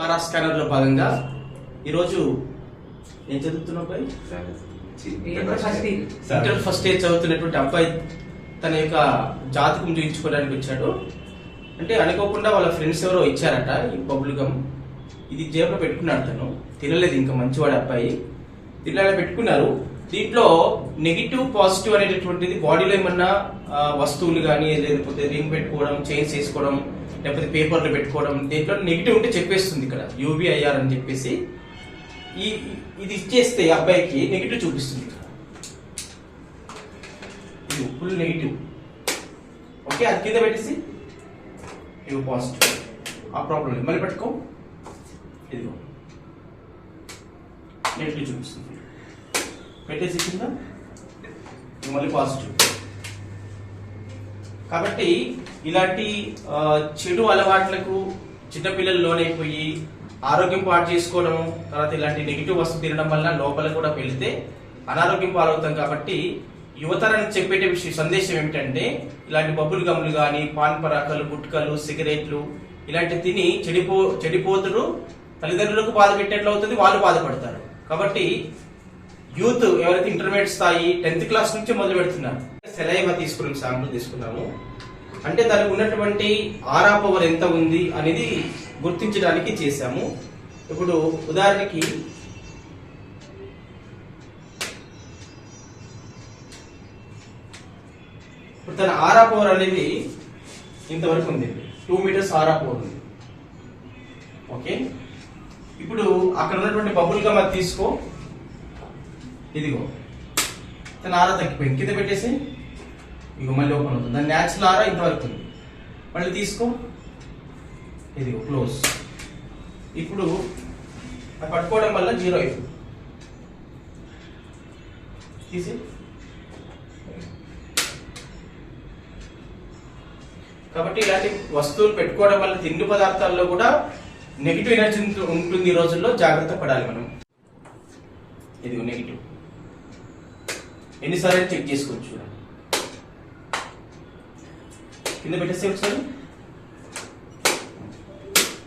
RR scanner లో భాగంగా ఈరోజు ఏం చదువుతున్నావు? ఇంటర్ ఫస్ట్ ఇయర్ చదువుతున్నటువంటి అబ్బాయి తన యొక్క జాతకం చూపించుకోవడానికి వచ్చాడు. అంటే అనుకోకుండా వాళ్ళ ఫ్రెండ్స్ ఎవరో ఇచ్చారట ఈ బబుల్ గమ్. ఇది జేబులో పెట్టుకున్నాడు, తను తినలేదు. ఇంకా మంచివాడు అబ్బాయి, ఇలా పెట్టుకున్నారు. దీంట్లో నెగిటివ్ పాజిటివ్ అనేటటువంటిది బాడీలో ఏమన్నా వస్తువులు కానీ, లేకపోతే రింగ్ పెట్టుకోవడం, చైన్స్ వేసుకోవడం, లేకపోతే పేపర్లు పెట్టుకోవడం, దీంట్లో నెగిటివ్ ఉంటే చెప్పేస్తుంది. ఇక్కడ యూబీఐఆర్ అని చెప్పేసి ఇది ఇచ్చేస్తే అబ్బాయికి నెగిటివ్ చూపిస్తుంది. ఇది ఫుల్ నెగిటివ్. ఓకే, అది కింద పెట్టేసి ఇవి పాజిటివ్. ఆ ప్రాబ్లం లేదు, మళ్ళీ పెట్టుకో. ఇదిగో నెగిటివ్ చూపిస్తుంది. పెట్టేసి కింద మళ్ళీ పాజిటివ్. కాబట్టి ఇలాంటి చెడు అలవాట్లకు చిన్నపిల్లలు లోనైపోయి ఆరోగ్యం పాటు చేసుకోవడం, తర్వాత ఇలాంటి నెగిటివ్ వస్తువు తినడం వల్ల లోపల కూడా వెళితే అనారోగ్యం పాలవుతాం. కాబట్టి యువతరానికి చెప్పే సందేశం ఏమిటంటే, ఇలాంటి బబుల్ గమ్లు కానీ, పాన్ పరాకలు, గుట్కలు, సిగరెట్లు ఇలాంటి తిని చెడిపోతుడు తల్లిదండ్రులకు బాధ పెట్టినట్లు అవుతుంది, వాళ్ళు బాధపడతారు. కాబట్టి యూత్ ఎవరైతే ఇంటర్మీడియట్ స్థాయి 10th క్లాస్ నుంచి మొదలు పెడుతున్నారు, సెలైవా తీసుకున్నాం, శాంపుల్ తీసుకున్నాము. అంటే దానికి ఉన్నటువంటి ఆరా పవర్ ఎంత ఉంది అనేది గుర్తించడానికి చేశాము. ఇప్పుడు ఉదాహరణకి ఇప్పుడు తన ఆరా పవర్ అనేది ఇంతవరకు ఉంది, 2 meters ఆరా పవర్ ఉంది. ఓకే, ఇప్పుడు అక్కడ ఉన్నటువంటి బబుల్ గమ్ అది తీసుకో. ఇదిగో తన ఆరా తగ్గిపోయింది, కింద పెట్టేసి ఇగో మళ్ళీ ఓపెన్ అవుతుంది. దాని న్యాచురల్ ఆరా ఇంతవరకు ఉంది. మళ్ళీ తీసుకో, ఇదిగో క్లోజ్. ఇప్పుడు పట్టుకోవడం వల్ల 0 అయిపోయింది. తీసి కాబట్టి ఇలాంటి వస్తువులు పెట్టుకోవడం వల్ల తిండి పదార్థాల్లో కూడా నెగిటివ్ ఎనర్జీ ఉంటుంది. ఈ రోజుల్లో జాగ్రత్త పడాలి మనం. ఇదిగో నెగిటివ్, ఎన్నిసార్లు చెక్ చేసుకోవచ్చు. కింద పెట్టేస్తే ఒకసారి